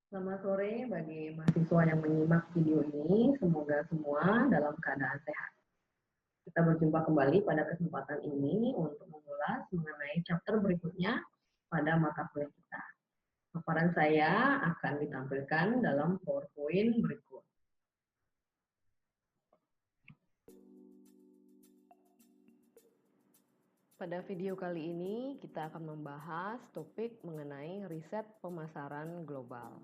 Selamat sore bagi mahasiswa yang menyimak video ini. Semoga semua dalam keadaan sehat. Kita berjumpa kembali pada kesempatan ini untuk mengulas mengenai chapter berikutnya pada mata kuliah kita. Paparan saya akan ditampilkan dalam PowerPoint berikut. Pada video kali ini kita akan membahas topik mengenai riset pemasaran global.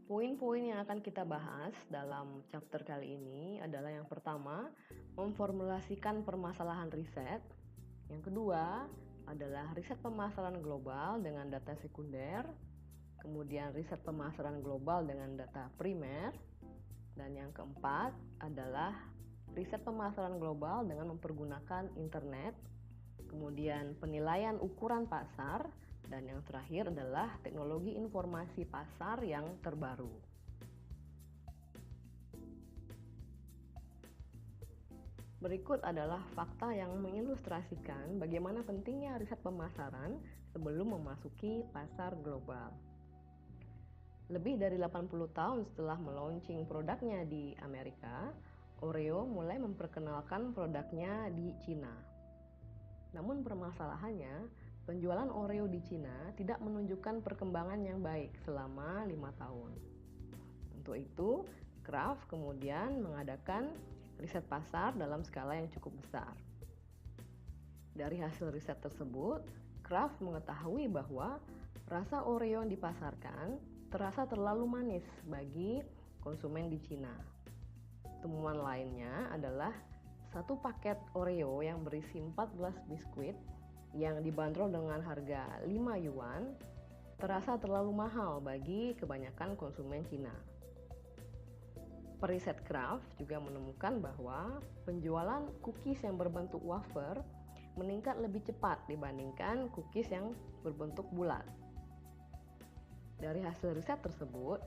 Poin-poin yang akan kita bahas dalam chapter kali ini adalah yang pertama, memformulasikan permasalahan riset. Yang kedua adalah riset pemasaran global dengan data sekunder. Kemudian riset pemasaran global dengan data primer. Dan yang keempat adalah riset pemasaran global dengan mempergunakan internet. Kemudian penilaian ukuran pasar. Dan yang terakhir adalah teknologi informasi pasar yang terbaru. Berikut adalah fakta yang mengilustrasikan bagaimana pentingnya riset pemasaran sebelum memasuki pasar global. Lebih dari 80 tahun setelah meluncing produknya di Amerika, Oreo mulai memperkenalkan produknya di Cina. Namun permasalahannya, penjualan Oreo di Cina tidak menunjukkan perkembangan yang baik selama 5 tahun. Untuk itu, Kraft kemudian mengadakan riset pasar dalam skala yang cukup besar. Dari hasil riset tersebut, Kraft mengetahui bahwa rasa Oreo yang dipasarkan terasa terlalu manis bagi konsumen di Cina. Temuan lainnya adalah satu paket Oreo yang berisi 14 biskuit yang dibanderol dengan harga 5 yuan terasa terlalu mahal bagi kebanyakan konsumen Cina. Periset Kraft juga menemukan bahwa penjualan cookies yang berbentuk wafer meningkat lebih cepat dibandingkan cookies yang berbentuk bulat. Dari hasil riset tersebut,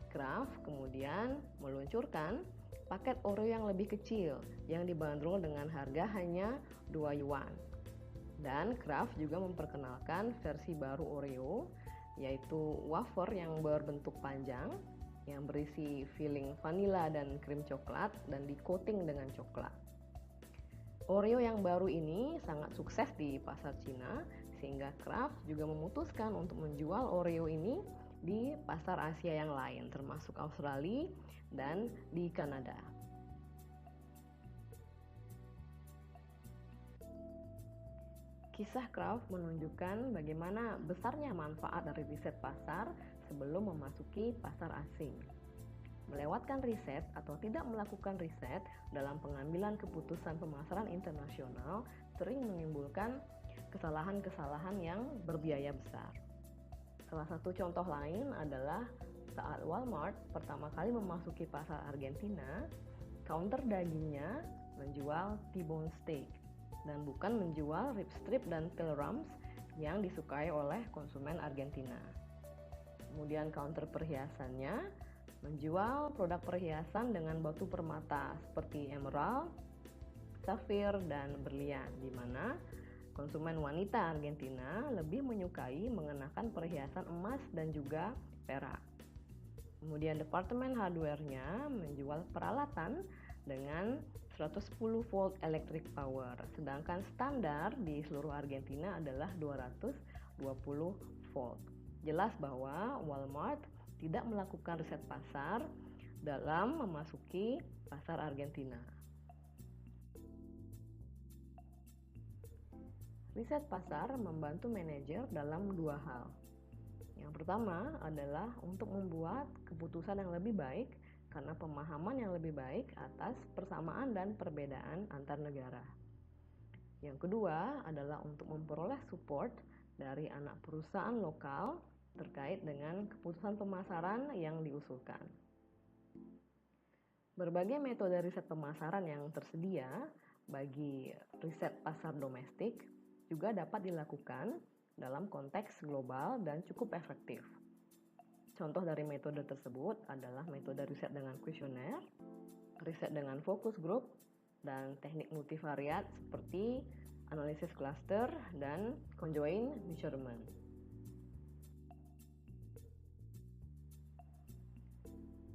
Kraft kemudian meluncurkan paket Oreo yang lebih kecil yang dibanderol dengan harga hanya 2 yuan. Dan Kraft juga memperkenalkan versi baru Oreo, yaitu wafer yang berbentuk panjang yang berisi filling vanila dan krim coklat dan di-coating dengan coklat. Oreo yang baru ini sangat sukses di pasar Cina, sehingga Kraft juga memutuskan untuk menjual Oreo ini di pasar Asia yang lain, termasuk Australia dan di Kanada. Kisah Kraft menunjukkan bagaimana besarnya manfaat dari riset pasar sebelum memasuki pasar asing. Melewatkan riset atau tidak melakukan riset dalam pengambilan keputusan pemasaran internasional sering menimbulkan kesalahan-kesalahan yang berbiaya besar. Salah satu contoh lain adalah saat Walmart pertama kali memasuki pasar Argentina, counter dagingnya menjual T-bone steak dan bukan menjual rib strip dan tail rumps yang disukai oleh konsumen Argentina. Kemudian counter perhiasannya menjual produk perhiasan dengan batu permata seperti emerald, safir, dan berlian, di mana konsumen wanita Argentina lebih menyukai mengenakan perhiasan emas dan juga perak. Kemudian departemen hardware-nya menjual peralatan dengan 110 volt electric power, sedangkan standar di seluruh Argentina adalah 220 volt. Jelas bahwa Walmart tidak melakukan riset pasar dalam memasuki pasar Argentina. Riset pasar membantu manajer dalam dua hal. Yang pertama adalah untuk membuat keputusan yang lebih baik karena pemahaman yang lebih baik atas persamaan dan perbedaan antar negara. Yang kedua adalah untuk memperoleh support dari anak perusahaan lokal terkait dengan keputusan pemasaran yang diusulkan. Berbagai metode riset pemasaran yang tersedia bagi riset pasar domestik juga dapat dilakukan dalam konteks global dan cukup efektif. Contoh dari metode tersebut adalah metode riset dengan kuesioner, riset dengan focus group, dan teknik multivariat seperti analisis cluster dan conjoint measurement.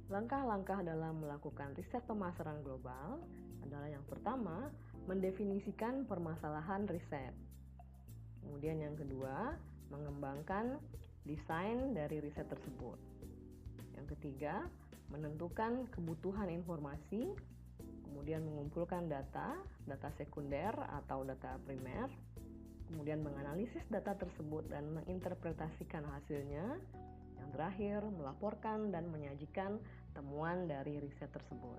Langkah-langkah dalam melakukan riset pemasaran global adalah yang pertama, mendefinisikan permasalahan riset. Kemudian yang kedua, mengembangkan desain dari riset tersebut. Yang ketiga, menentukan kebutuhan informasi, kemudian mengumpulkan data sekunder atau data primer, kemudian menganalisis data tersebut dan menginterpretasikan hasilnya. Yang terakhir, melaporkan dan menyajikan temuan dari riset tersebut.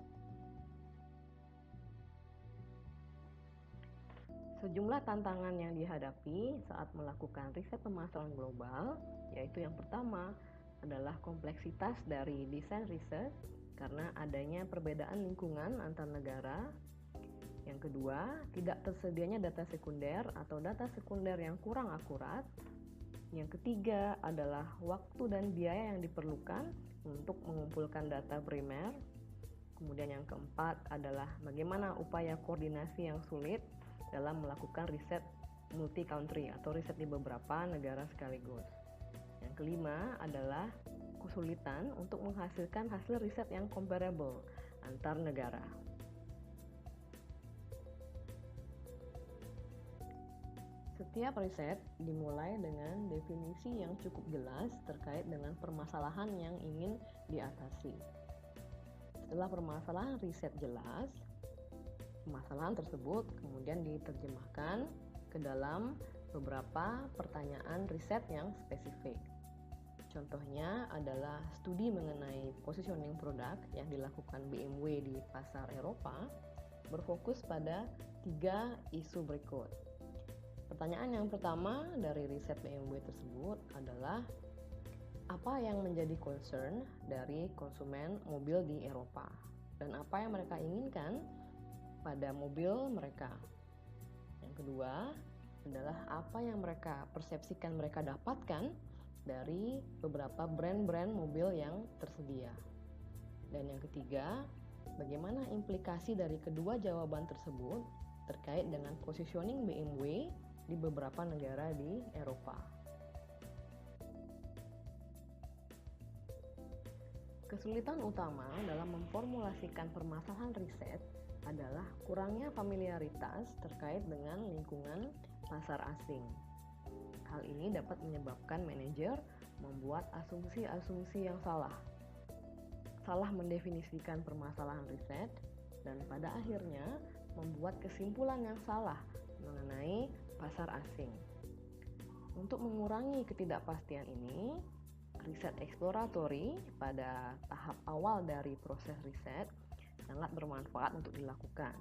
Sejumlah tantangan yang dihadapi saat melakukan riset pemasaran global, yaitu yang pertama adalah kompleksitas dari desain riset karena adanya perbedaan lingkungan antar negara. Yang kedua, tidak tersedianya data sekunder atau data sekunder yang kurang akurat. Yang ketiga adalah waktu dan biaya yang diperlukan untuk mengumpulkan data primer. Kemudian yang keempat adalah bagaimana upaya koordinasi yang sulit dalam melakukan riset multi-country atau riset di beberapa negara sekaligus. Yang kelima adalah kesulitan untuk menghasilkan hasil riset yang comparable antar negara. Setiap riset dimulai dengan definisi yang cukup jelas terkait dengan permasalahan yang ingin diatasi. Setelah permasalahan riset jelas, permasalahan tersebut kemudian diterjemahkan ke dalam beberapa pertanyaan riset yang spesifik. Contohnya adalah studi mengenai positioning produk yang dilakukan BMW di pasar Eropa berfokus pada 3 isu berikut. Pertanyaan yang pertama dari riset BMW tersebut adalah apa yang menjadi concern dari konsumen mobil di Eropa dan apa yang mereka inginkan pada mobil mereka. Yang kedua adalah apa yang mereka persepsikan mereka dapatkan dari beberapa brand-brand mobil yang tersedia. Dan yang ketiga, bagaimana implikasi dari kedua jawaban tersebut terkait dengan positioning BMW di beberapa negara di Eropa. Kesulitan utama dalam memformulasikan permasalahan riset adalah kurangnya familiaritas terkait dengan lingkungan pasar asing. Hal ini dapat menyebabkan manajer membuat asumsi-asumsi yang salah mendefinisikan permasalahan riset, dan pada akhirnya membuat kesimpulan yang salah mengenai pasar asing. Untuk mengurangi ketidakpastian ini, riset eksploratory pada tahap awal dari proses riset sangat bermanfaat untuk dilakukan.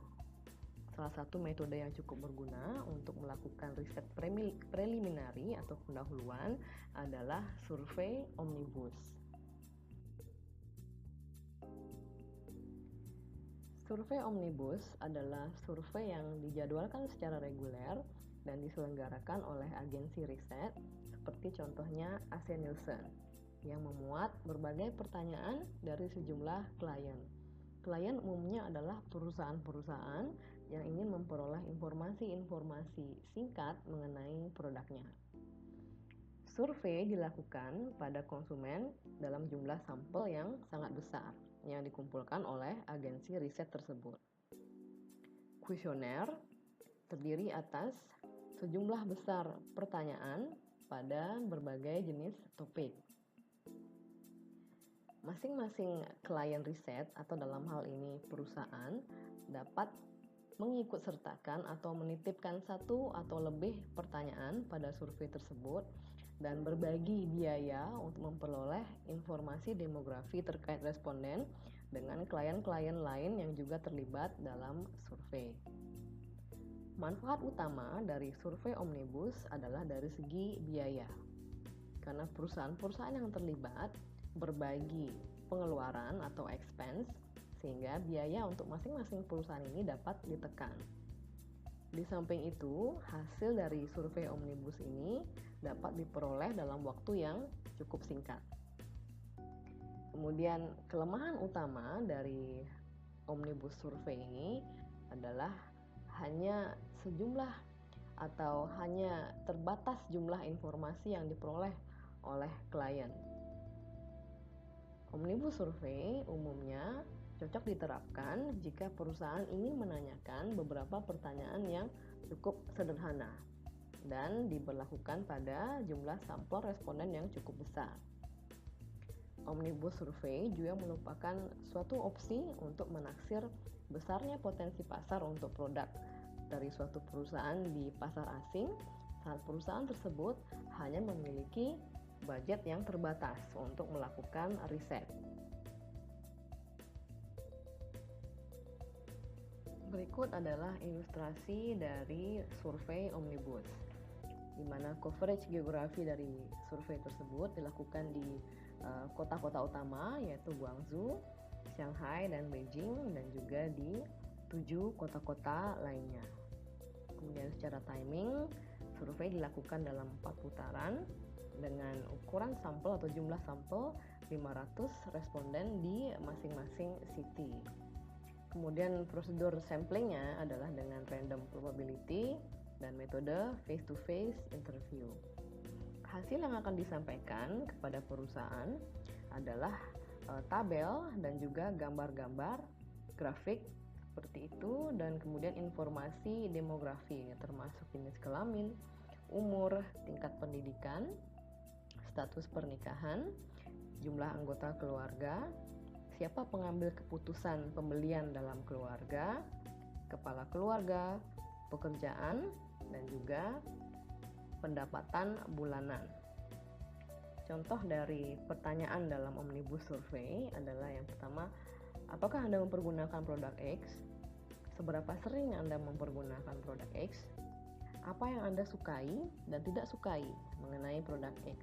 Salah satu metode yang cukup berguna untuk melakukan riset preliminary atau pendahuluan adalah survei omnibus. Survei omnibus adalah survei yang dijadwalkan secara reguler dan diselenggarakan oleh agensi riset seperti contohnya AC Nielsen yang memuat berbagai pertanyaan dari sejumlah klien. Klien umumnya adalah perusahaan-perusahaan yang ingin memperoleh informasi-informasi singkat mengenai produknya. Survei dilakukan pada konsumen dalam jumlah sampel yang sangat besar yang dikumpulkan oleh agensi riset tersebut. Kuesioner terdiri atas sejumlah besar pertanyaan pada berbagai jenis topik. Masing-masing klien riset atau dalam hal ini perusahaan dapat mengikutsertakan atau menitipkan satu atau lebih pertanyaan pada survei tersebut dan berbagi biaya untuk memperoleh informasi demografi terkait responden dengan klien-klien lain yang juga terlibat dalam survei. Manfaat utama dari survei omnibus adalah dari segi biaya, karena perusahaan-perusahaan yang terlibat berbagi pengeluaran atau expense, sehingga biaya untuk masing-masing perusahaan ini dapat ditekan. Di samping itu, hasil dari survei omnibus ini dapat diperoleh dalam waktu yang cukup singkat. Kemudian, kelemahan utama dari omnibus survei ini adalah hanya sejumlah atau hanya terbatas jumlah informasi yang diperoleh oleh klien. Omnibus Survey umumnya cocok diterapkan jika perusahaan ingin menanyakan beberapa pertanyaan yang cukup sederhana dan diberlakukan pada jumlah sampel responden yang cukup besar. Omnibus Survey juga merupakan suatu opsi untuk menaksir besarnya potensi pasar untuk produk dari suatu perusahaan di pasar asing saat perusahaan tersebut hanya memiliki budget yang terbatas untuk melakukan riset. Berikut adalah ilustrasi dari survei Omnibus, di mana coverage geografi dari survei tersebut dilakukan di kota-kota utama yaitu Guangzhou, Shanghai, dan Beijing, dan juga di 7 kota-kota lainnya. Kemudian secara timing, survei dilakukan dalam 4 putaran dengan ukuran sampel atau jumlah sampel 500 responden di masing-masing city. Kemudian prosedur samplingnya adalah dengan random probability dan metode face-to-face interview. Hasil yang akan disampaikan kepada perusahaan adalah tabel dan juga gambar-gambar grafik seperti itu, dan kemudian informasi demografi termasuk jenis kelamin, umur, tingkat pendidikan, status pernikahan, jumlah anggota keluarga, siapa pengambil keputusan pembelian dalam keluarga, kepala keluarga, pekerjaan, dan juga pendapatan bulanan. Contoh dari pertanyaan dalam Omnibus Survey adalah yang pertama, apakah Anda mempergunakan produk X? Seberapa sering Anda mempergunakan produk X? Apa yang Anda sukai dan tidak sukai mengenai produk X?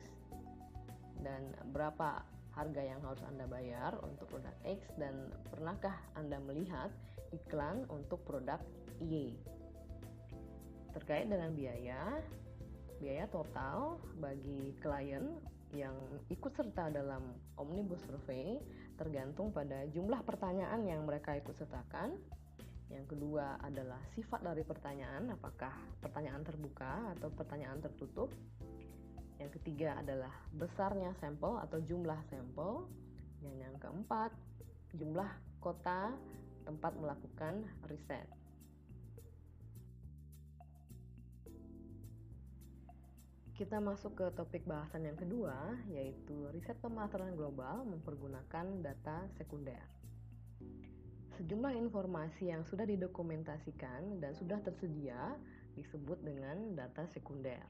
Dan berapa harga yang harus Anda bayar untuk produk X, dan pernahkah Anda melihat iklan untuk produk Y? Terkait dengan biaya total bagi klien yang ikut serta dalam Omnibus Survey tergantung pada jumlah pertanyaan yang mereka ikut sertakan. Yang kedua adalah sifat dari pertanyaan, apakah pertanyaan terbuka atau pertanyaan tertutup. Yang ketiga adalah besarnya sampel atau jumlah sampel. Yang keempat, jumlah kota tempat melakukan riset. Kita masuk ke topik bahasan yang kedua, yaitu riset pemasaran global mempergunakan data sekunder. Sejumlah informasi yang sudah didokumentasikan dan sudah tersedia disebut dengan data sekunder.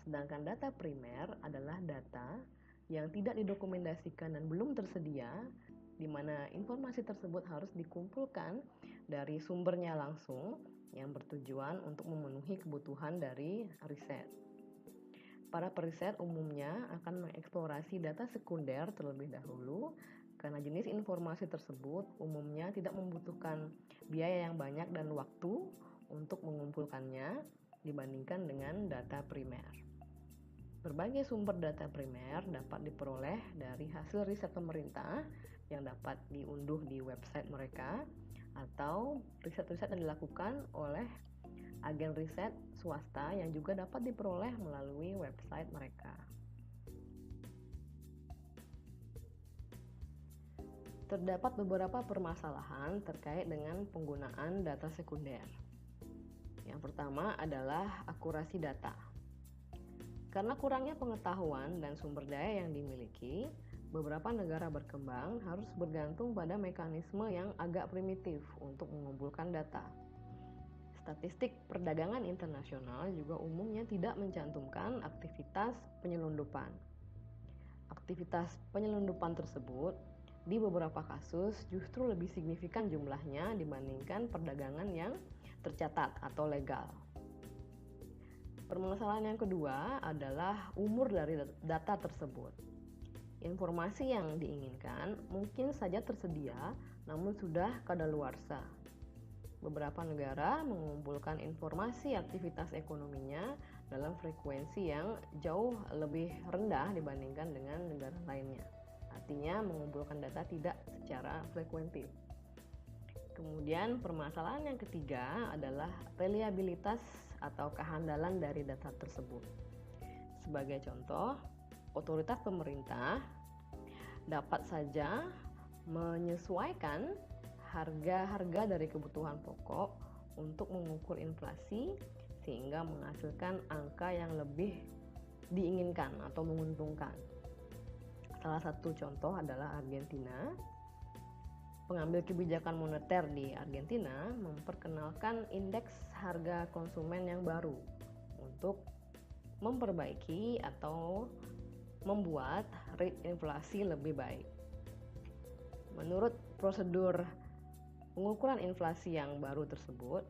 Sedangkan data primer adalah data yang tidak didokumentasikan dan belum tersedia, di mana informasi tersebut harus dikumpulkan dari sumbernya langsung yang bertujuan untuk memenuhi kebutuhan dari riset. Para periset umumnya akan mengeksplorasi data sekunder terlebih dahulu karena jenis informasi tersebut umumnya tidak membutuhkan biaya yang banyak dan waktu untuk mengumpulkannya dibandingkan dengan data primer. Berbagai sumber data primer dapat diperoleh dari hasil riset pemerintah yang dapat diunduh di website mereka atau riset-riset yang dilakukan oleh agen riset swasta yang juga dapat diperoleh melalui website mereka. Terdapat beberapa permasalahan terkait dengan penggunaan data sekunder. Yang pertama adalah akurasi data. Karena kurangnya pengetahuan dan sumber daya yang dimiliki, beberapa negara berkembang harus bergantung pada mekanisme yang agak primitif untuk mengumpulkan data. Statistik perdagangan internasional juga umumnya tidak mencantumkan aktivitas penyelundupan. Aktivitas penyelundupan tersebut di beberapa kasus justru lebih signifikan jumlahnya dibandingkan perdagangan yang tercatat atau legal. Permasalahan yang kedua adalah umur dari data tersebut. Informasi yang diinginkan mungkin saja tersedia, namun sudah kadaluarsa. Beberapa negara mengumpulkan informasi aktivitas ekonominya dalam frekuensi yang jauh lebih rendah dibandingkan dengan negara lainnya. Artinya mengumpulkan data tidak secara frekuentif. Kemudian permasalahan yang ketiga adalah reliabilitas atau kehandalan dari data tersebut. Sebagai contoh, otoritas pemerintah dapat saja menyesuaikan harga-harga dari kebutuhan pokok untuk mengukur inflasi sehingga menghasilkan angka yang lebih diinginkan atau menguntungkan. Salah satu contoh adalah Argentina. Pengambil kebijakan moneter di Argentina memperkenalkan indeks harga konsumen yang baru untuk memperbaiki atau membuat rate inflasi lebih baik. Menurut prosedur pengukuran inflasi yang baru tersebut,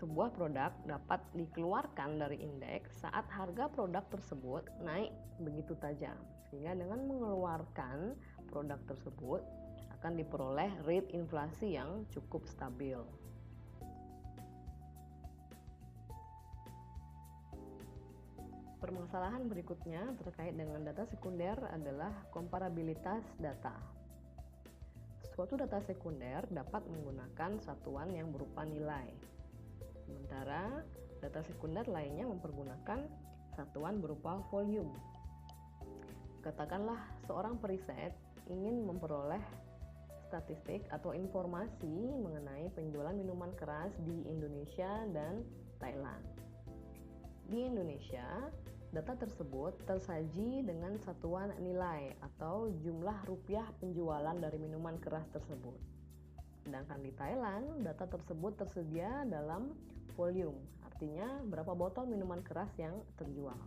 sebuah produk dapat dikeluarkan dari indeks saat harga produk tersebut naik begitu tajam, sehingga dengan mengeluarkan produk tersebut akan diperoleh rate inflasi yang cukup stabil. Permasalahan berikutnya terkait dengan data sekunder adalah komparabilitas data. Suatu data sekunder dapat menggunakan satuan yang berupa nilai, sementara data sekunder lainnya mempergunakan satuan berupa volume. Katakanlah seorang periset ingin memperoleh statistik atau informasi mengenai penjualan minuman keras di Indonesia dan Thailand. Di Indonesia, data tersebut tersaji dengan satuan nilai atau jumlah rupiah penjualan dari minuman keras tersebut. Sedangkan di Thailand, data tersebut tersedia dalam volume, artinya berapa botol minuman keras yang terjual.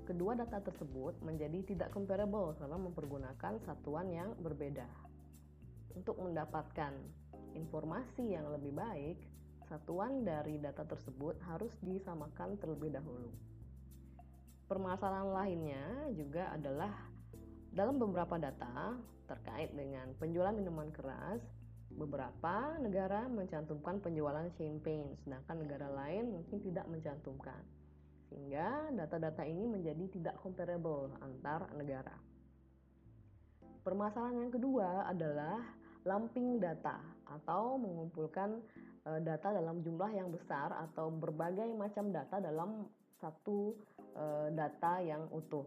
Kedua data tersebut menjadi tidak comparable karena mempergunakan satuan yang berbeda. Untuk mendapatkan informasi yang lebih baik, satuan dari data tersebut harus disamakan terlebih dahulu. Permasalahan lainnya juga adalah dalam beberapa data terkait dengan penjualan minuman keras, beberapa negara mencantumkan penjualan champagne, sedangkan negara lain mungkin tidak mencantumkan. Sehingga data-data ini menjadi tidak comparable antar negara. Permasalahan yang kedua adalah lumping data atau mengumpulkan data dalam jumlah yang besar atau berbagai macam data dalam satu data yang utuh.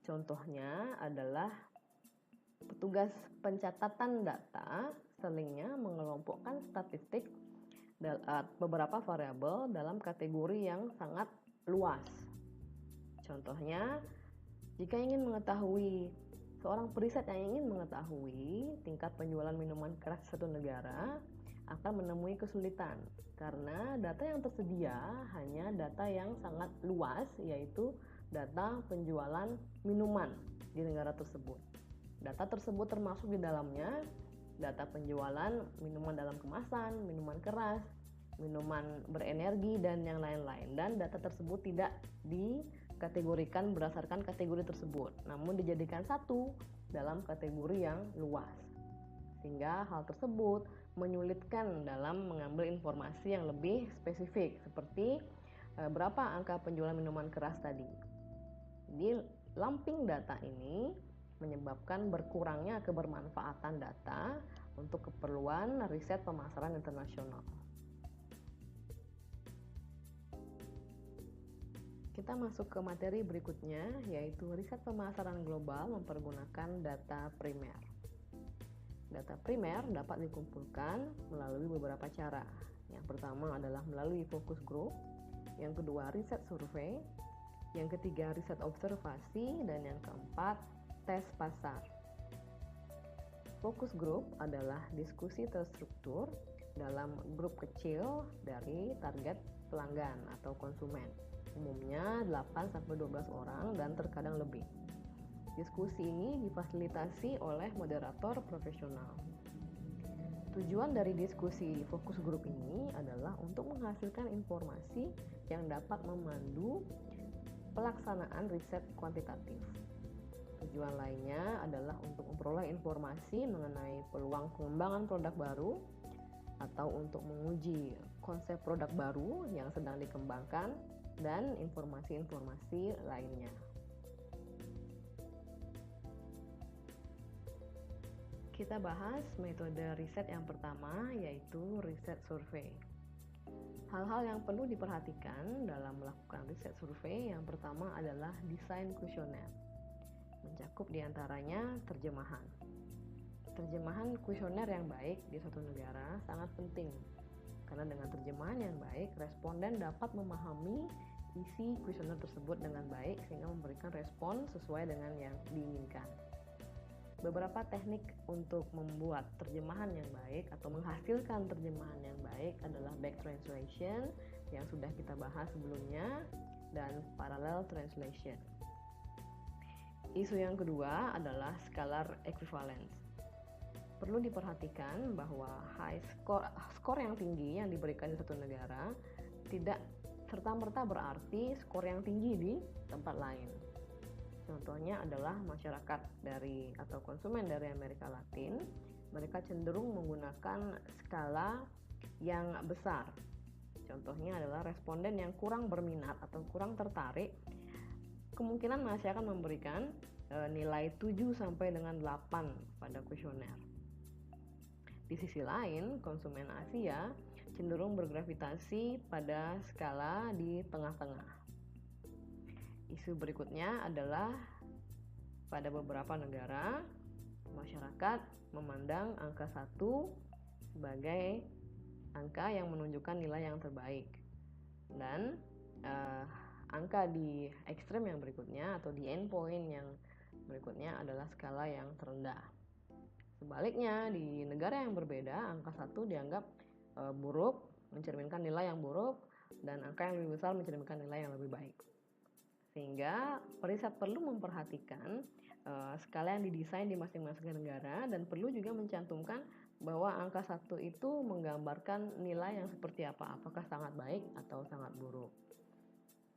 Contohnya adalah petugas pencatatan data seringnya mengelompokkan statistik beberapa variabel dalam kategori yang sangat luas. Contohnya, jika ingin mengetahui seorang periset yang ingin mengetahui tingkat penjualan minuman keras satu negara akan menemui kesulitan karena data yang tersedia hanya data yang sangat luas, yaitu data penjualan minuman di negara tersebut. Data tersebut termasuk di dalamnya data penjualan minuman dalam kemasan, minuman keras, minuman berenergi, dan yang lain-lain. Dan data tersebut tidak dikategorikan berdasarkan kategori tersebut, namun dijadikan satu dalam kategori yang luas. Sehingga hal tersebut menyulitkan dalam mengambil informasi yang lebih spesifik, seperti berapa angka penjualan minuman keras tadi. Jadi, lumping data ini menyebabkan berkurangnya kebermanfaatan data untuk keperluan riset pemasaran internasional. Kita masuk ke materi berikutnya, yaitu riset pemasaran global mempergunakan data primer. Data primer dapat dikumpulkan melalui beberapa cara. Yang pertama adalah melalui focus group, yang kedua riset survei, yang ketiga riset observasi, dan yang keempat tes pasar. Fokus grup adalah diskusi terstruktur dalam grup kecil dari target pelanggan atau konsumen, umumnya 8-12 orang dan terkadang lebih. Diskusi ini difasilitasi oleh moderator profesional. Tujuan dari diskusi fokus grup ini adalah untuk menghasilkan informasi yang dapat memandu pelaksanaan riset kuantitatif. Tujuan lainnya adalah untuk memperoleh informasi mengenai peluang pengembangan produk baru atau untuk menguji konsep produk baru yang sedang dikembangkan dan informasi-informasi lainnya. Kita bahas metode riset yang pertama, yaitu riset survei. Hal-hal yang perlu diperhatikan dalam melakukan riset survei yang pertama adalah desain kuesioner. mencakup diantaranya terjemahan. Terjemahan kuesioner yang baik di suatu negara sangat penting, karena dengan terjemahan yang baik, responden dapat memahami isi kuesioner tersebut dengan baik sehingga memberikan respon sesuai dengan yang diinginkan. Beberapa teknik untuk membuat terjemahan yang baik atau menghasilkan terjemahan yang baik adalah back translation yang sudah kita bahas sebelumnya dan parallel translation. Isu yang kedua adalah scalar equivalence. Perlu diperhatikan bahwa skor yang tinggi yang diberikan di satu negara tidak serta-merta berarti skor yang tinggi di tempat lain. Contohnya adalah masyarakat atau konsumen dari Amerika Latin, mereka cenderung menggunakan skala yang besar. Contohnya adalah responden yang kurang berminat atau kurang tertarik, kemungkinan masih akan memberikan nilai 7 sampai dengan 8 pada kuesioner. Di sisi lain, konsumen Asia cenderung bergravitasi pada skala di tengah-tengah. Isu berikutnya adalah pada beberapa negara, masyarakat memandang angka 1 sebagai angka yang menunjukkan nilai yang terbaik. Dan angka di ekstrem yang berikutnya atau di endpoint yang berikutnya adalah skala yang terendah. Sebaliknya, di negara yang berbeda, angka 1 dianggap buruk, mencerminkan nilai yang buruk, dan angka yang lebih besar mencerminkan nilai yang lebih baik. Sehingga periset perlu memperhatikan skala yang didesain di masing-masing negara dan perlu juga mencantumkan bahwa angka 1 itu menggambarkan nilai yang seperti apa, apakah sangat baik atau sangat buruk.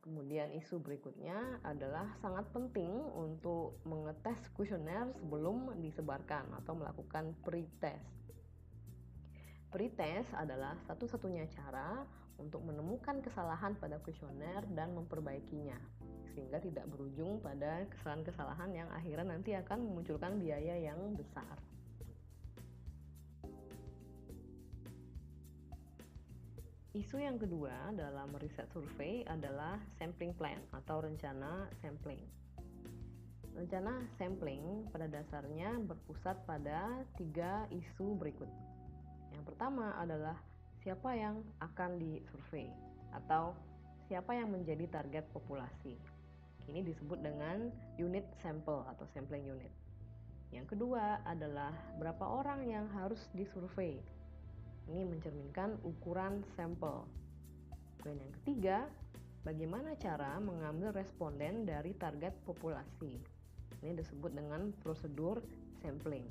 Kemudian isu berikutnya adalah sangat penting untuk mengetes kuesioner sebelum disebarkan atau melakukan pretest. Pretest adalah satu-satunya cara untuk menemukan kesalahan pada kuesioner dan memperbaikinya, sehingga tidak berujung pada kesalahan-kesalahan yang akhirnya nanti akan memunculkan biaya yang besar. Isu yang kedua dalam riset survei adalah sampling plan atau rencana sampling. Rencana sampling pada dasarnya berpusat pada 3 isu berikut. Yang pertama adalah siapa yang akan disurvei atau siapa yang menjadi target populasi. Ini disebut dengan unit sample atau sampling unit. Yang kedua adalah berapa orang yang harus disurvei. Ini mencerminkan ukuran sampel. Dan yang ketiga, bagaimana cara mengambil responden dari target populasi. Ini disebut dengan prosedur sampling.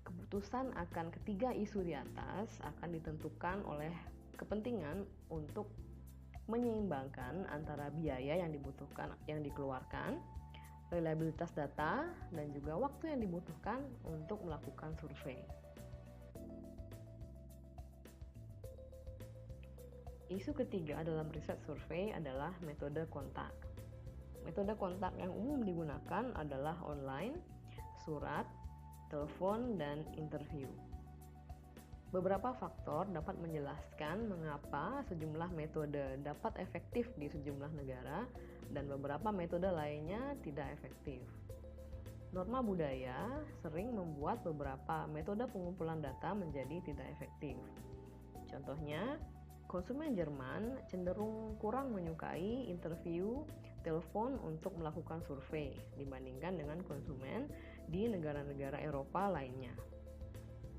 Keputusan akan ketiga isu di atas akan ditentukan oleh kepentingan untuk menyeimbangkan antara biaya yang dibutuhkan, yang dikeluarkan, reliabilitas data, dan juga waktu yang dibutuhkan untuk melakukan survei. Isu ketiga dalam riset survei adalah metode kontak. Metode kontak yang umum digunakan adalah online, surat, telepon, dan interview. Beberapa faktor dapat menjelaskan mengapa sejumlah metode dapat efektif di sejumlah negara dan beberapa metode lainnya tidak efektif. Norma budaya sering membuat beberapa metode pengumpulan data menjadi tidak efektif. Contohnya, konsumen Jerman cenderung kurang menyukai interview telepon untuk melakukan survei dibandingkan dengan konsumen di negara-negara Eropa lainnya.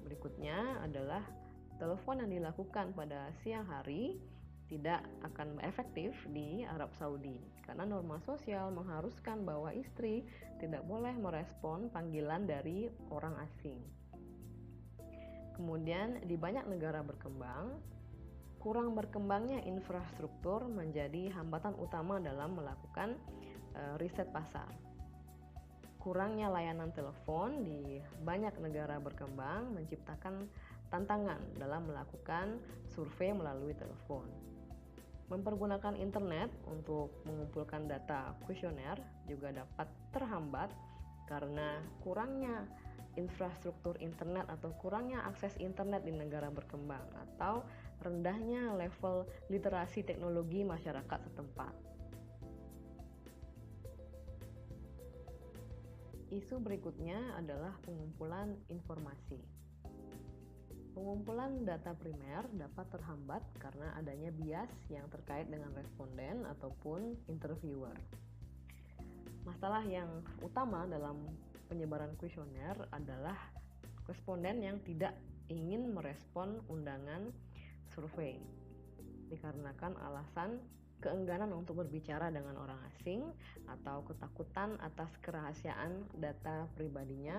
Berikutnya adalah telepon yang dilakukan pada siang hari tidak akan efektif di Arab Saudi karena norma sosial mengharuskan bahwa istri tidak boleh merespon panggilan dari orang asing. Kemudian di banyak negara berkembang, kurang berkembangnya infrastruktur menjadi hambatan utama dalam melakukan riset pasar. Kurangnya layanan telepon di banyak negara berkembang menciptakan tantangan dalam melakukan survei melalui telepon. Mempergunakan internet untuk mengumpulkan data kuesioner juga dapat terhambat karena kurangnya infrastruktur internet atau kurangnya akses internet di negara berkembang atau rendahnya level literasi teknologi masyarakat setempat. Isu berikutnya adalah pengumpulan informasi. Pengumpulan data primer dapat terhambat karena adanya bias yang terkait dengan responden ataupun interviewer. Masalah yang utama dalam penyebaran kuesioner adalah responden yang tidak ingin merespon undangan survei dikarenakan alasan keengganan untuk berbicara dengan orang asing atau ketakutan atas kerahasiaan data pribadinya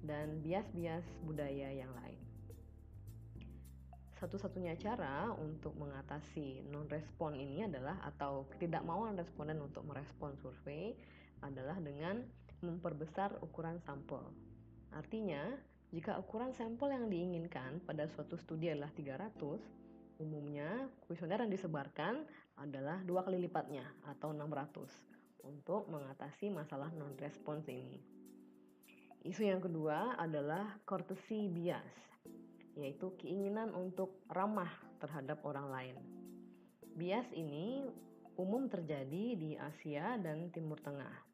dan bias-bias budaya yang lain. Satu-satunya cara untuk mengatasi non-respon ini adalah atau ketidakmauan responden untuk merespon survei adalah dengan memperbesar ukuran sampel. Artinya, jika ukuran sampel yang diinginkan pada suatu studi adalah 300, umumnya kuesioner yang disebarkan adalah 2 kali lipatnya atau 600 untuk mengatasi masalah non-response ini. Isu yang kedua adalah courtesy bias, yaitu keinginan untuk ramah terhadap orang lain. Bias ini umum terjadi di Asia dan Timur Tengah.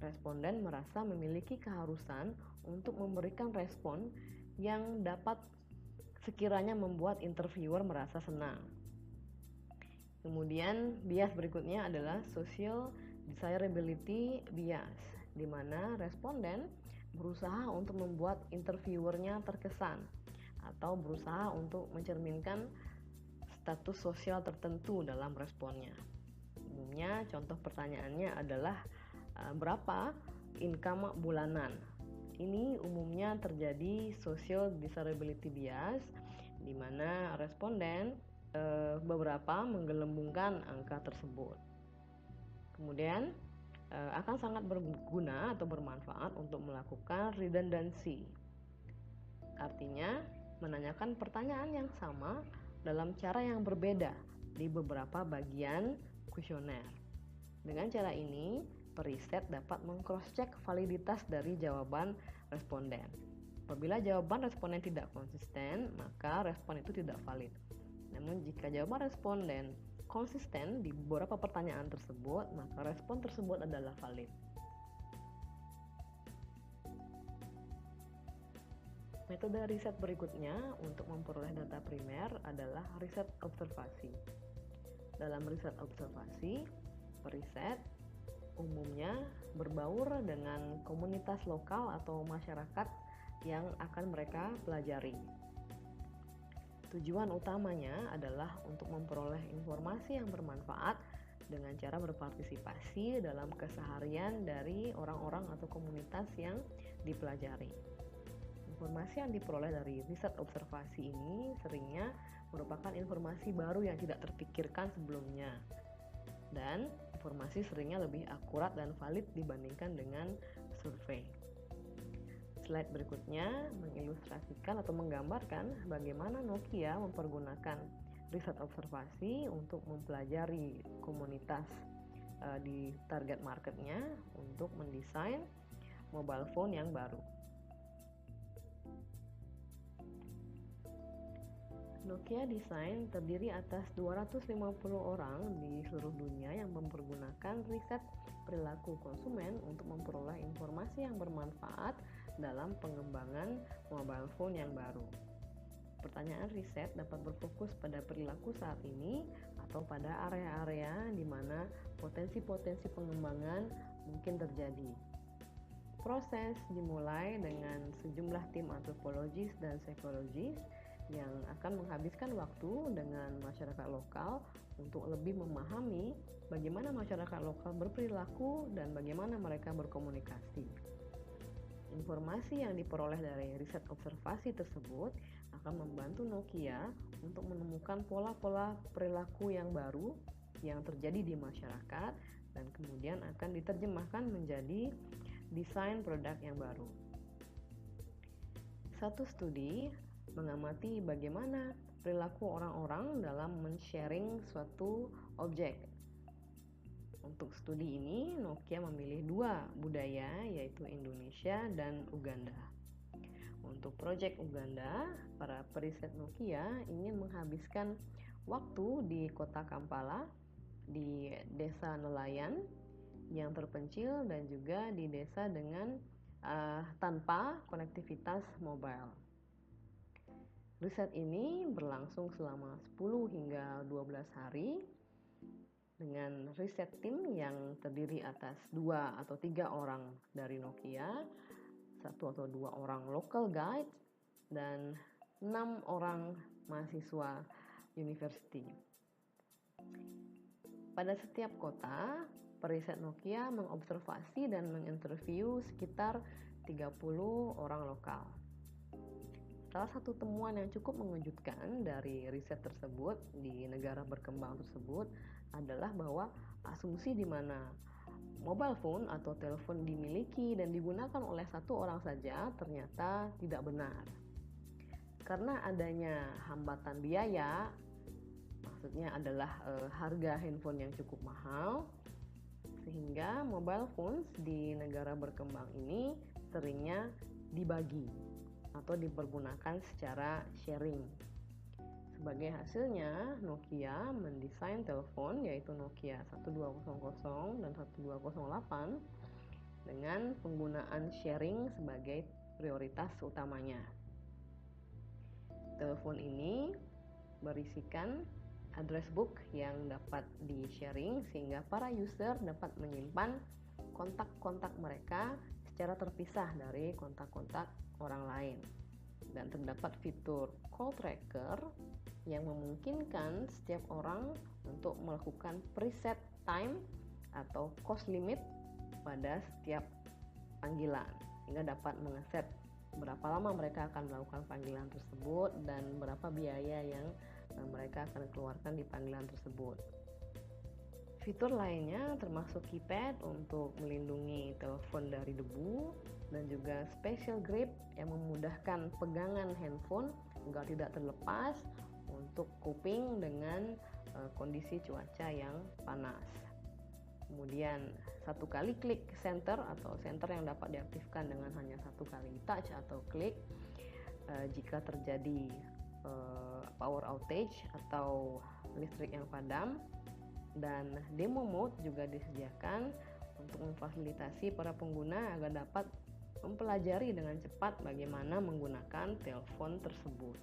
Responden merasa memiliki keharusan untuk memberikan respon yang dapat sekiranya membuat interviewer merasa senang. Kemudian bias berikutnya adalah social desirability bias, di mana responden berusaha untuk membuat interviewernya terkesan atau berusaha untuk mencerminkan status sosial tertentu dalam responnya. Umumnya contoh pertanyaannya adalah berapa income bulanan. Ini umumnya terjadi social desirability bias, di mana responden beberapa menggelembungkan angka tersebut. Kemudian akan sangat berguna atau bermanfaat untuk melakukan redundancy. Artinya menanyakan pertanyaan yang sama dalam cara yang berbeda di beberapa bagian kuesioner. Dengan cara ini, periset dapat meng-cross-check validitas dari jawaban responden. Apabila jawaban responden tidak konsisten, maka respon itu tidak valid. Namun jika jawaban responden konsisten di beberapa pertanyaan tersebut, maka respon tersebut adalah valid. Metode riset berikutnya untuk memperoleh data primer adalah riset observasi. Dalam riset observasi, periset umumnya berbaur dengan komunitas lokal atau masyarakat yang akan mereka pelajari. Tujuan utamanya adalah untuk memperoleh informasi yang bermanfaat dengan cara berpartisipasi dalam keseharian dari orang-orang atau komunitas yang dipelajari. Informasi yang diperoleh dari riset observasi ini seringnya merupakan informasi baru yang tidak terpikirkan sebelumnya, dan informasi seringnya lebih akurat dan valid dibandingkan dengan survei. Slide berikutnya mengilustrasikan atau menggambarkan bagaimana Nokia mempergunakan riset observasi untuk mempelajari komunitas di target marketnya untuk mendesain mobile phone yang baru. Nokia Design terdiri atas 250 orang di seluruh dunia yang mempergunakan riset perilaku konsumen untuk memperoleh informasi yang bermanfaat dalam pengembangan mobile phone yang baru. Pertanyaan riset dapat berfokus pada perilaku saat ini atau pada area-area di mana potensi-potensi pengembangan mungkin terjadi. Proses dimulai dengan sejumlah tim antropologis dan psikologis yang akan menghabiskan waktu dengan masyarakat lokal untuk lebih memahami bagaimana masyarakat lokal berperilaku dan bagaimana mereka berkomunikasi. Informasi yang diperoleh dari riset observasi tersebut akan membantu Nokia untuk menemukan pola-pola perilaku yang baru yang terjadi di masyarakat dan kemudian akan diterjemahkan menjadi desain produk yang baru. Satu studi mengamati bagaimana perilaku orang-orang dalam men-sharing suatu objek. Untuk studi ini, Nokia memilih 2 budaya, yaitu Indonesia dan Uganda. Untuk proyek Uganda, para periset Nokia ingin menghabiskan waktu di kota Kampala, di desa nelayan, yang terpencil dan juga di desa dengan tanpa konektivitas mobile. Riset ini berlangsung selama 10 hingga 12 hari dengan riset tim yang terdiri atas 2 atau 3 orang dari Nokia, 1 atau 2 orang local guide, dan 6 orang mahasiswa university. Pada setiap kota, periset Nokia mengobservasi dan menginterview sekitar 30 orang lokal. Salah satu temuan yang cukup mengejutkan dari riset tersebut di negara berkembang tersebut adalah bahwa asumsi di mana mobile phone atau telepon dimiliki dan digunakan oleh satu orang saja ternyata tidak benar. Karena adanya hambatan biaya, maksudnya adalah harga handphone yang cukup mahal, sehingga mobile phones di negara berkembang ini seringnya dibagi atau dipergunakan secara sharing. Sebagai hasilnya, Nokia mendesain telepon yaitu Nokia 1200 dan 1208 dengan penggunaan sharing sebagai prioritas utamanya. Telepon ini berisikan address book yang dapat di-sharing sehingga para user dapat menyimpan kontak-kontak mereka secara terpisah dari kontak-kontak orang lain. Dan terdapat fitur call tracker yang memungkinkan setiap orang untuk melakukan preset time atau cost limit pada setiap panggilan, hingga dapat mengeset berapa lama mereka akan melakukan panggilan tersebut dan berapa biaya yang mereka akan keluarkan di panggilan tersebut. Fitur lainnya termasuk keypad untuk melindungi telepon dari debu dan juga special grip yang memudahkan pegangan handphone agar tidak terlepas untuk coping dengan kondisi cuaca yang panas. Kemudian satu kali klik center atau center yang dapat diaktifkan dengan hanya satu kali touch atau klik jika terjadi power outage atau listrik yang padam. Dan demo mode juga disediakan untuk memfasilitasi para pengguna agar dapat mempelajari dengan cepat bagaimana menggunakan telepon tersebut.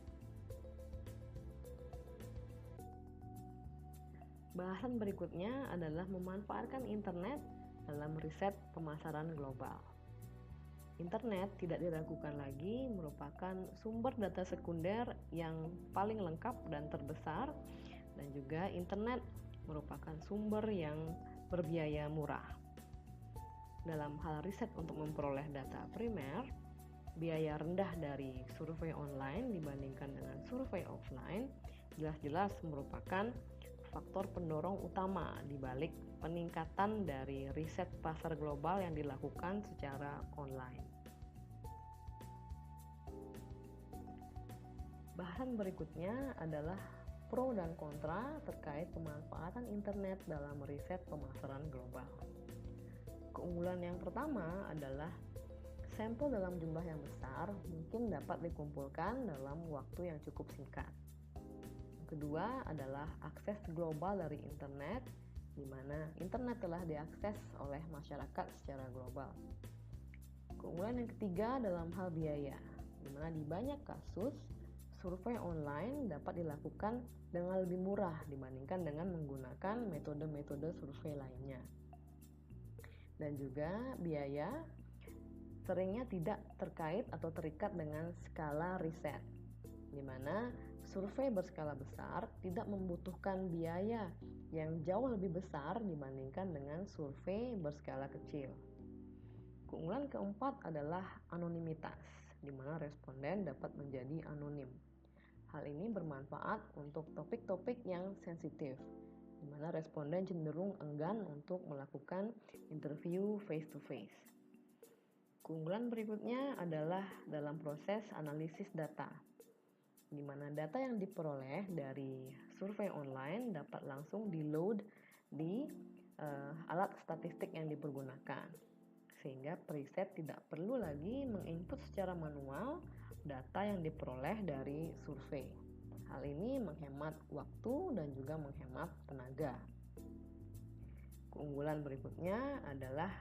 Bahasan berikutnya adalah memanfaatkan internet dalam riset pemasaran global. Internet tidak diragukan lagi merupakan sumber data sekunder yang paling lengkap dan terbesar, dan juga internet merupakan sumber yang berbiaya murah. Dalam hal riset untuk memperoleh data primer, biaya rendah dari survei online dibandingkan dengan survei offline jelas-jelas merupakan faktor pendorong utama di balik peningkatan dari riset pasar global yang dilakukan secara online. Bahasan berikutnya adalah pro dan kontra terkait pemanfaatan internet dalam riset pemasaran global. Keunggulan yang pertama adalah sampel dalam jumlah yang besar mungkin dapat dikumpulkan dalam waktu yang cukup singkat. Kedua adalah akses global dari internet, di mana internet telah diakses oleh masyarakat secara global. Keunggulan yang ketiga dalam hal biaya, di mana di banyak kasus survei online dapat dilakukan dengan lebih murah dibandingkan dengan menggunakan metode-metode survei lainnya. Dan juga biaya seringnya tidak terkait atau terikat dengan skala riset, di mana survei berskala besar tidak membutuhkan biaya yang jauh lebih besar dibandingkan dengan survei berskala kecil. Keunggulan keempat adalah anonimitas, di mana responden dapat menjadi anonim. Hal ini bermanfaat untuk topik-topik yang sensitif, di mana responden cenderung enggan untuk melakukan interview face-to-face. Keunggulan berikutnya adalah dalam proses analisis data, di mana data yang diperoleh dari survei online dapat langsung di-load di alat statistik yang dipergunakan, sehingga periset tidak perlu lagi menginput secara manual data yang diperoleh dari survei. Hal ini menghemat waktu dan juga menghemat tenaga. Keunggulan berikutnya adalah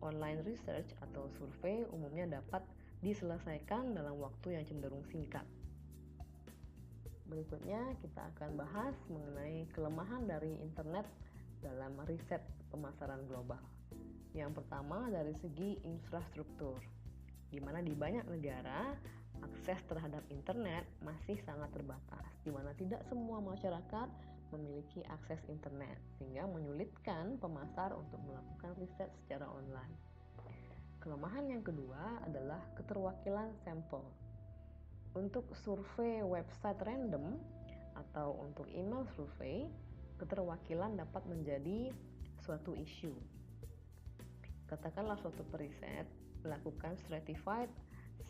online research atau survei umumnya dapat diselesaikan dalam waktu yang cenderung singkat. Berikutnya kita akan bahas mengenai kelemahan dari internet dalam riset pemasaran global. Yang pertama dari segi infrastruktur, di mana di banyak negara akses terhadap internet masih sangat terbatas, di mana tidak semua masyarakat memiliki akses internet, sehingga menyulitkan pemasar untuk melakukan riset secara online. Kelemahan yang kedua adalah keterwakilan sampel. Untuk survei website random atau untuk email survei, keterwakilan dapat menjadi suatu isu. Katakanlah suatu periset melakukan stratified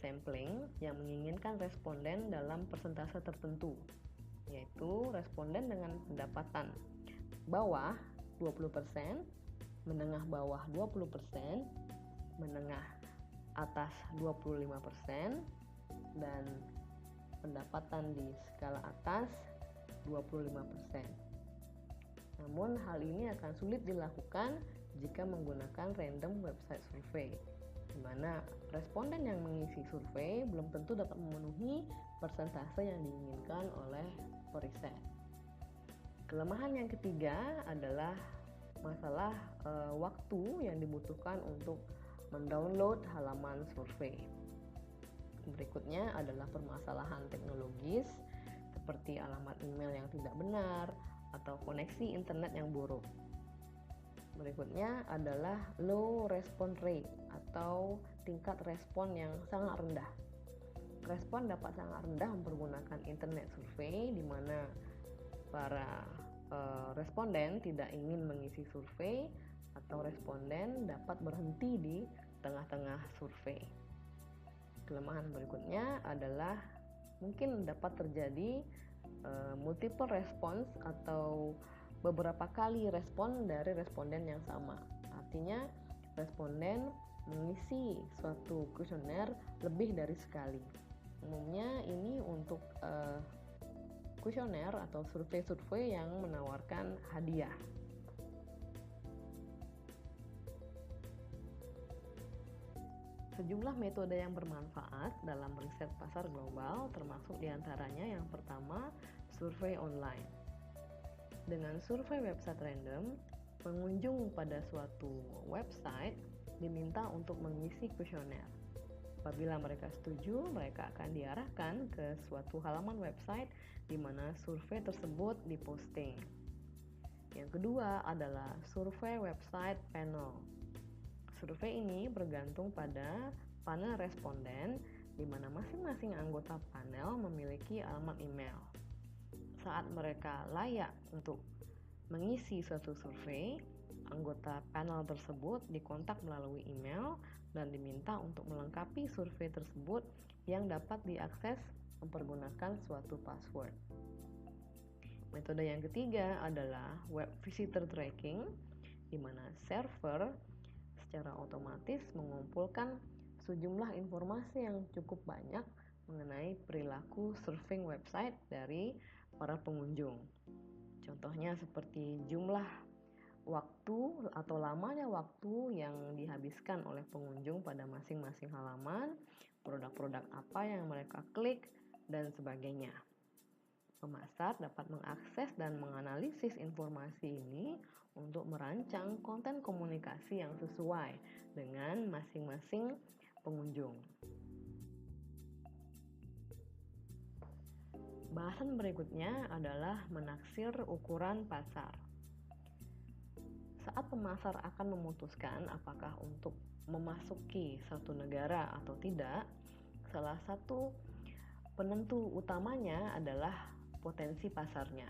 sampling yang menginginkan responden dalam persentase tertentu, yaitu responden dengan pendapatan bawah 20%, menengah bawah 20%, menengah atas 25%, dan pendapatan di skala atas 25%. Namun hal ini akan sulit dilakukan jika menggunakan random website survei, di mana responden yang mengisi survei belum tentu dapat memenuhi persentase yang diinginkan oleh periset. Kelemahan yang ketiga adalah masalah waktu yang dibutuhkan untuk mendownload halaman survei. Berikutnya adalah permasalahan teknologis seperti alamat email yang tidak benar atau koneksi internet yang buruk. Berikutnya adalah low response rate atau tingkat respon yang sangat rendah. Respon dapat sangat rendah mempergunakan internet survei, di mana para responden tidak ingin mengisi survei atau responden dapat berhenti di tengah-tengah survei. Kelemahan berikutnya adalah mungkin dapat terjadi multiple response atau beberapa kali respon dari responden yang sama. Artinya responden mengisi suatu kuesioner lebih dari sekali. Umumnya ini untuk kuesioner atau survei-survei yang menawarkan hadiah. Sejumlah metode yang bermanfaat dalam riset pasar global, termasuk diantaranya yang pertama, survei online. Dengan survei website random, pengunjung pada suatu website diminta untuk mengisi kuesioner. Apabila mereka setuju, mereka akan diarahkan ke suatu halaman website di mana survei tersebut diposting. Yang kedua adalah survei website panel. Survei ini bergantung pada panel responden, di mana masing-masing anggota panel memiliki alamat email. Saat mereka layak untuk mengisi suatu survei, anggota panel tersebut dikontak melalui email dan diminta untuk melengkapi survei tersebut yang dapat diakses mempergunakan suatu password. Metode yang ketiga adalah web visitor tracking, di mana server secara otomatis mengumpulkan sejumlah informasi yang cukup banyak mengenai perilaku surfing website dari para pengunjung. Contohnya seperti jumlah waktu atau lamanya waktu yang dihabiskan oleh pengunjung pada masing-masing halaman, produk-produk apa yang mereka klik, dan sebagainya. Pemasar dapat mengakses dan menganalisis informasi ini untuk merancang konten komunikasi yang sesuai dengan masing-masing pengunjung. Bahasan berikutnya adalah menaksir ukuran pasar. Saat pemasar akan memutuskan apakah untuk memasuki suatu negara atau tidak, salah satu penentu utamanya adalah potensi pasarnya.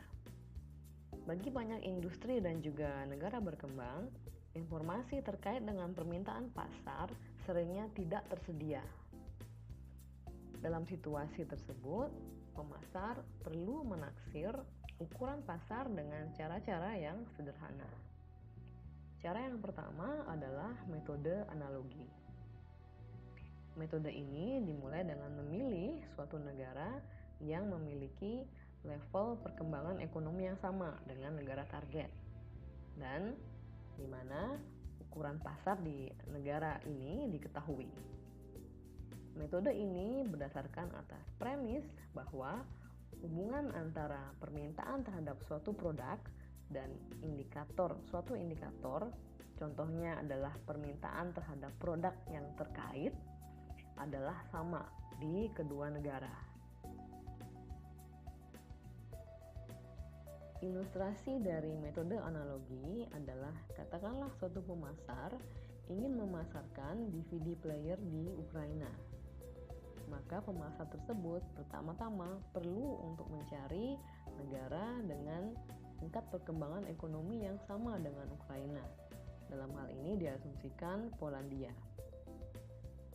Bagi banyak industri dan juga negara berkembang, informasi terkait dengan permintaan pasar seringnya tidak tersedia. Dalam situasi tersebut, pemasar perlu menaksir ukuran pasar dengan cara-cara yang sederhana. Cara yang pertama adalah metode analogi. Metode ini dimulai dengan memilih suatu negara yang memiliki level perkembangan ekonomi yang sama dengan negara target, dan mana ukuran pasar di negara ini diketahui. Metode ini berdasarkan atas premis bahwa hubungan antara permintaan terhadap suatu produk dan suatu indikator, contohnya adalah permintaan terhadap produk yang terkait, adalah sama di kedua negara. Ilustrasi dari metode analogi adalah katakanlah suatu pemasar ingin memasarkan DVD player di Ukraina. Maka pemasar tersebut pertama-tama perlu untuk mencari negara dengan tingkat perkembangan ekonomi yang sama dengan Ukraina. Dalam hal ini diasumsikan Polandia.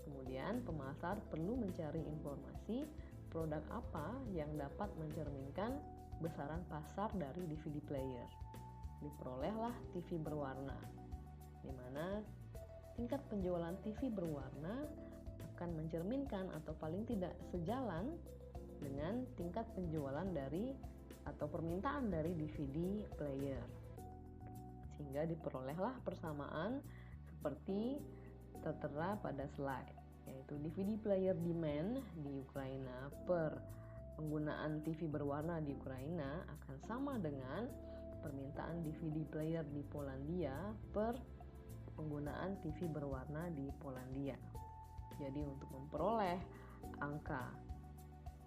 Kemudian pemasar perlu mencari informasi produk apa yang dapat mencerminkan besaran pasar dari DVD player. Diperolehlah TV berwarna, di mana tingkat penjualan TV berwarna akan mencerminkan atau paling tidak sejalan dengan tingkat penjualan dari atau permintaan dari DVD player. Sehingga diperolehlah persamaan seperti tertera pada slide, yaitu DVD player demand di Ukraina per penggunaan TV berwarna di Ukraina akan sama dengan permintaan DVD player di Polandia per penggunaan TV berwarna di Polandia. Jadi untuk memperoleh angka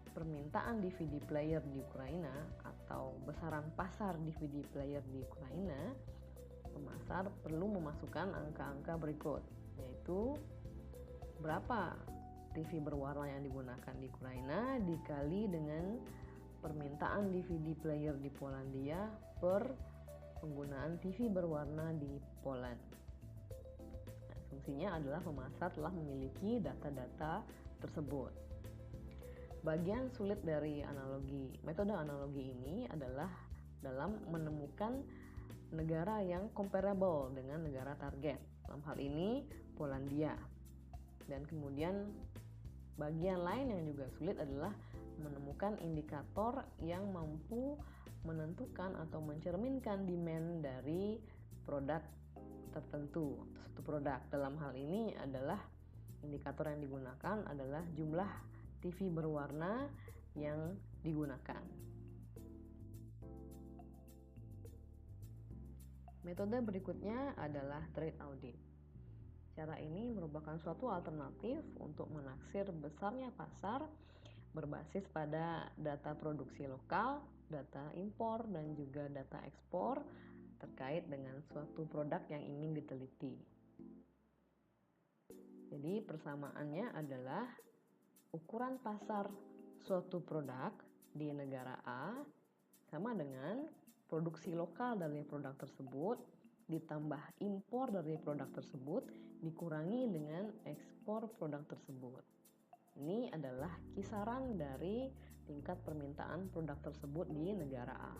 permintaan DVD player di Ukraina atau besaran pasar DVD player di Ukraina, pemasar perlu memasukkan angka-angka berikut, yaitu berapa TV berwarna yang digunakan di Ukraina dikali dengan permintaan DVD player di Polandia per penggunaan TV berwarna di Poland. Asumsinya adalah pemasar telah memiliki data-data tersebut. Bagian sulit dari metode analogi ini adalah dalam menemukan negara yang comparable dengan negara target. Dalam hal ini Polandia. Dan kemudian bagian lain yang juga sulit adalah menemukan indikator yang mampu menentukan atau mencerminkan demand dari produk tertentu, suatu produk. Dalam hal ini adalah indikator yang digunakan adalah jumlah TV berwarna yang digunakan. Metode berikutnya adalah trade audit. Cara ini merupakan suatu alternatif untuk menaksir besarnya pasar berbasis pada data produksi lokal, data impor, dan juga data ekspor terkait dengan suatu produk yang ingin diteliti. Jadi persamaannya adalah ukuran pasar suatu produk di negara A sama dengan produksi lokal dari produk tersebut ditambah impor dari produk tersebut dikurangi dengan ekspor produk tersebut. Ini adalah kisaran dari tingkat permintaan produk tersebut di negara A.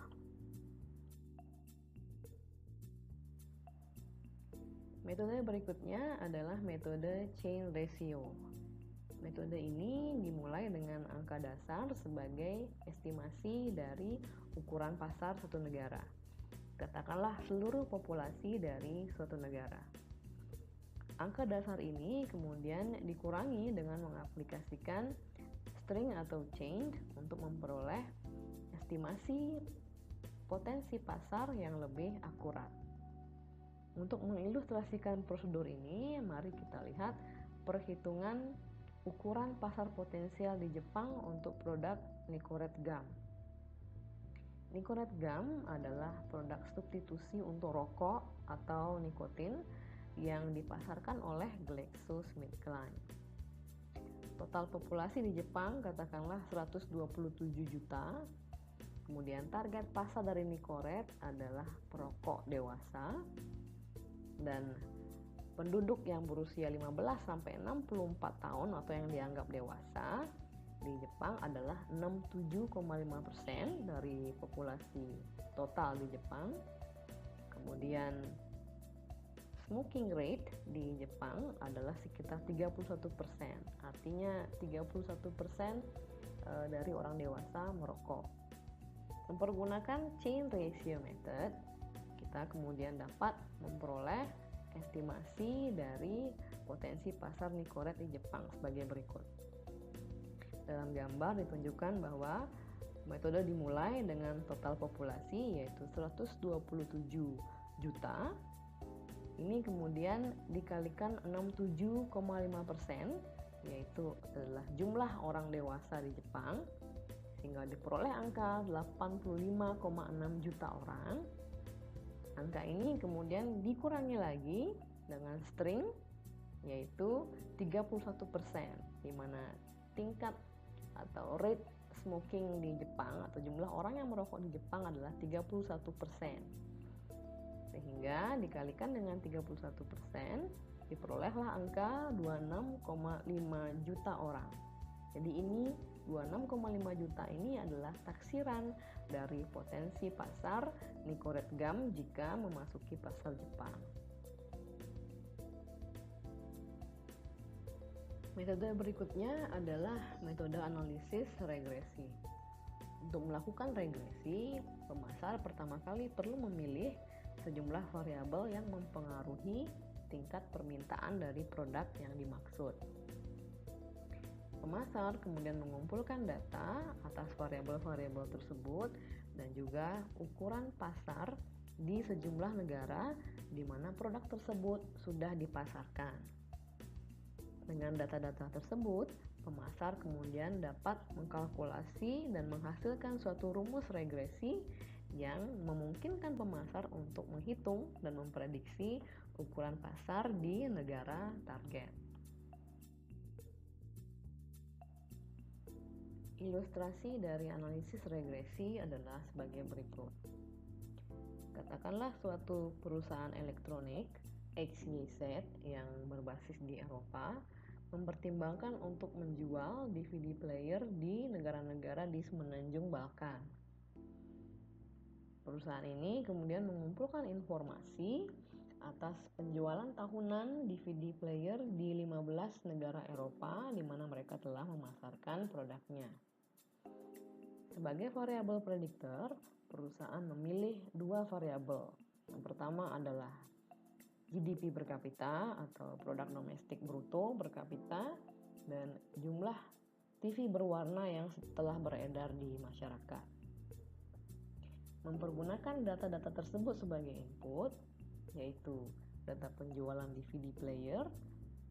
Metode berikutnya adalah metode chain ratio. Metode ini dimulai dengan angka dasar sebagai estimasi dari ukuran pasar suatu negara. Katakanlah seluruh populasi dari suatu negara. Angka dasar ini kemudian dikurangi dengan mengaplikasikan string atau change untuk memperoleh estimasi potensi pasar yang lebih akurat. Untuk mengilustrasikan prosedur ini, mari kita lihat perhitungan ukuran pasar potensial di Jepang untuk produk Nicorette gum. Nicorette gum adalah produk substitusi untuk rokok atau nikotin yang dipasarkan oleh GlaxoSmithKline. Total populasi di Jepang katakanlah 127 juta. Kemudian target pasar dari Nicorette adalah perokok dewasa dan penduduk yang berusia 15 sampai 64 tahun atau yang dianggap dewasa di Jepang adalah 67,5% dari populasi total di Jepang. Kemudian smoking rate di Jepang adalah sekitar 31%. Artinya 31% dari orang dewasa merokok. Mempergunakan chain ratio method, kita kemudian dapat memperoleh estimasi dari potensi pasar Nicorette di Jepang sebagai berikut. Dalam gambar ditunjukkan bahwa metode dimulai dengan total populasi yaitu 127 juta. Ini kemudian dikalikan 67,5%, yaitu adalah jumlah orang dewasa di Jepang, sehingga diperoleh angka 85,6 juta orang. Angka ini kemudian dikurangi lagi dengan string, yaitu 31%, di mana tingkat atau rate smoking di Jepang atau jumlah orang yang merokok di Jepang adalah 31%. Sehingga dikalikan dengan 31%, diperolehlah angka 26,5 juta orang. Jadi ini 26,5 juta ini adalah taksiran dari potensi pasar Nicorette gum jika memasuki pasar Jepang. Metode berikutnya adalah metode analisis regresi. Untuk melakukan regresi, pemasar pertama kali perlu memilih sejumlah variabel yang mempengaruhi tingkat permintaan dari produk yang dimaksud. Pemasar kemudian mengumpulkan data atas variabel-variabel tersebut dan juga ukuran pasar di sejumlah negara di mana produk tersebut sudah dipasarkan. Dengan data-data tersebut, pemasar kemudian dapat mengkalkulasi dan menghasilkan suatu rumus regresi yang memungkinkan pemasar untuk menghitung dan memprediksi ukuran pasar di negara target. Ilustrasi dari analisis regresi adalah sebagai berikut. Katakanlah suatu perusahaan elektronik XYZ yang berbasis di Eropa mempertimbangkan untuk menjual DVD player di negara-negara di semenanjung Balkan. Perusahaan ini kemudian mengumpulkan informasi atas penjualan tahunan DVD player di 15 negara Eropa di mana mereka telah memasarkan produknya. Sebagai variabel prediktor, perusahaan memilih dua variabel. Yang pertama adalah GDP per kapita atau produk domestik bruto per kapita dan jumlah TV berwarna yang telah beredar di masyarakat. Mempergunakan data-data tersebut sebagai input, yaitu data penjualan DVD player,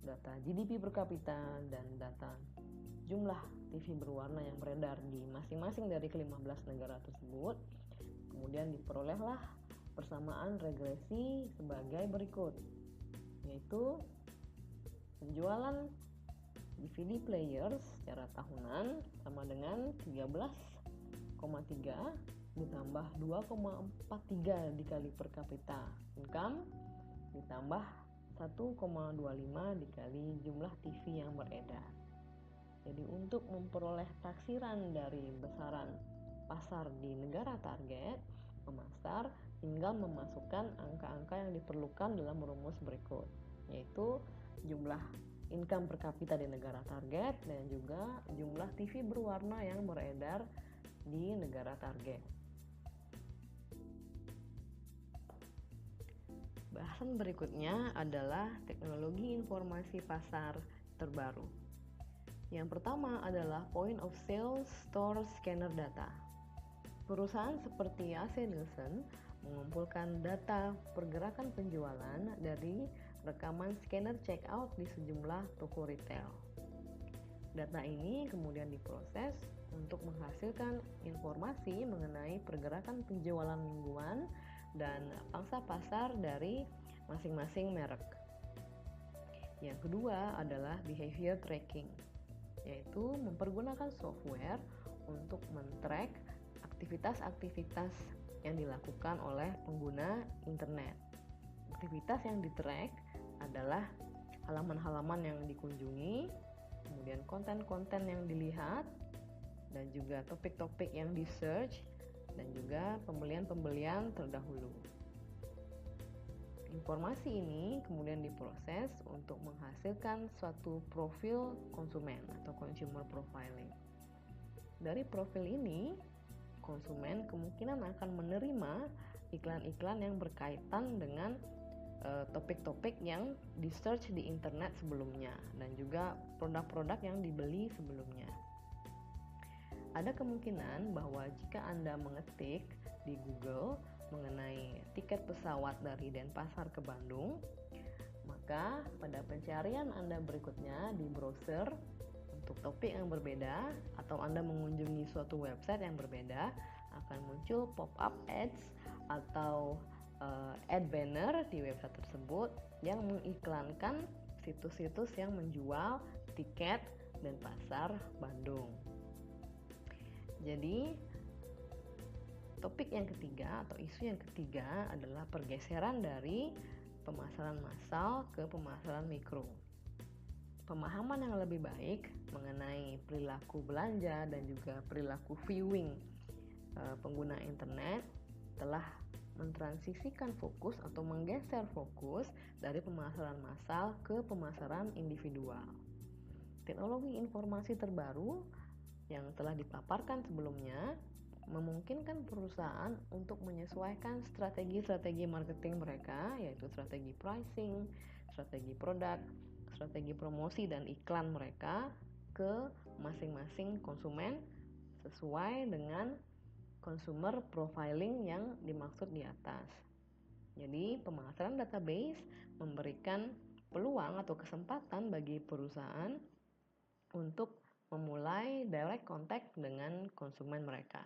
data GDP per kapita, dan data jumlah TV berwarna yang beredar di masing-masing dari ke-15 negara tersebut, kemudian diperolehlah persamaan regresi sebagai berikut, yaitu penjualan DVD player secara tahunan sama dengan 13,3 ditambah 2,43 dikali per kapita income ditambah 1,25 dikali jumlah TV yang beredar. Jadi untuk memperoleh taksiran dari besaran pasar di negara target, pemasar tinggal memasukkan angka-angka yang diperlukan dalam rumus berikut, yaitu jumlah income per kapita di negara target dan juga jumlah TV berwarna yang beredar di negara target. Bahasan berikutnya adalah teknologi informasi pasar terbaru. Yang pertama adalah Point of Sale Store Scanner Data. Perusahaan seperti AC Nielsen mengumpulkan data pergerakan penjualan dari rekaman scanner checkout di sejumlah toko retail. Data ini kemudian diproses untuk menghasilkan informasi mengenai pergerakan penjualan mingguan dan pangsa pasar dari masing-masing merek. Yang kedua adalah behavior tracking, yaitu mempergunakan software untuk men-track aktivitas-aktivitas yang dilakukan oleh pengguna internet. Aktivitas yang di-track adalah halaman-halaman yang dikunjungi, kemudian konten-konten yang dilihat, dan juga topik-topik yang di-search, dan juga pembelian-pembelian terdahulu. Informasi ini kemudian diproses untuk menghasilkan suatu profil konsumen atau consumer profiling. Dari profil ini, konsumen kemungkinan akan menerima iklan-iklan yang berkaitan dengan topik-topik yang di search di internet sebelumnya dan juga produk-produk yang dibeli sebelumnya. Ada kemungkinan bahwa jika Anda mengetik di Google mengenai tiket pesawat dari Denpasar ke Bandung, maka pada pencarian Anda berikutnya di browser untuk topik yang berbeda atau Anda mengunjungi suatu website yang berbeda, akan muncul pop-up ads atau ad banner di website tersebut yang mengiklankan situs-situs yang menjual tiket Denpasar Bandung. Jadi topik yang ketiga atau isu yang ketiga adalah pergeseran dari pemasaran massal ke pemasaran mikro. Pemahaman yang lebih baik mengenai perilaku belanja dan juga perilaku viewing pengguna internet telah mentransisikan fokus atau menggeser fokus dari pemasaran massal ke pemasaran individual. Teknologi informasi terbaru yang telah dipaparkan sebelumnya memungkinkan perusahaan untuk menyesuaikan strategi-strategi marketing mereka, yaitu strategi pricing, strategi produk, strategi promosi dan iklan mereka ke masing-masing konsumen sesuai dengan consumer profiling yang dimaksud di atas. Jadi, pemasaran database memberikan peluang atau kesempatan bagi perusahaan untuk memulai direct contact dengan konsumen mereka.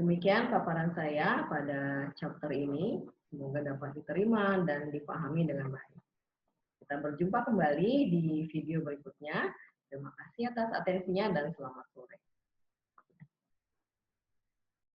Demikian paparan saya pada chapter ini. Semoga dapat diterima dan dipahami dengan baik. Kita berjumpa kembali di video berikutnya. Terima kasih atas atensinya dan selamat sore.